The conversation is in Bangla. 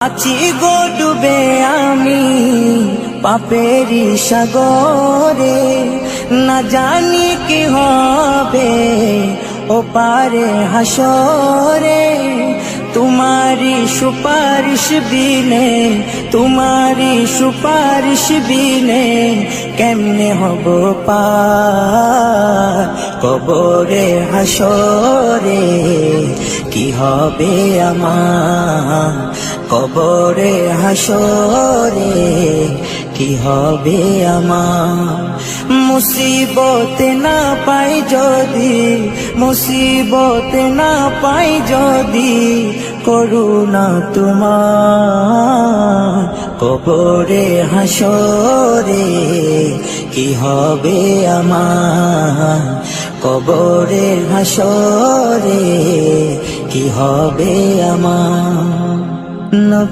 আছি গো ডুবে আমি পাপেরি সাগরে, না জানি কি হবে ও পারে হাসরে। তোমারি সুপারিশ বিনে, তোমারি সুপারিশ বিনে কেমনে হব পার কবরে হাসরে। কি হবে আমার কবরে হাসরে, কি হবে আমার। মুসিবতে না পাই যদি, মুসিবতে না পাই যদি করুণা তোমার কবরে হাসরে। কি হবে আমার কবরে হাসরে, কি হবে আমার। নবী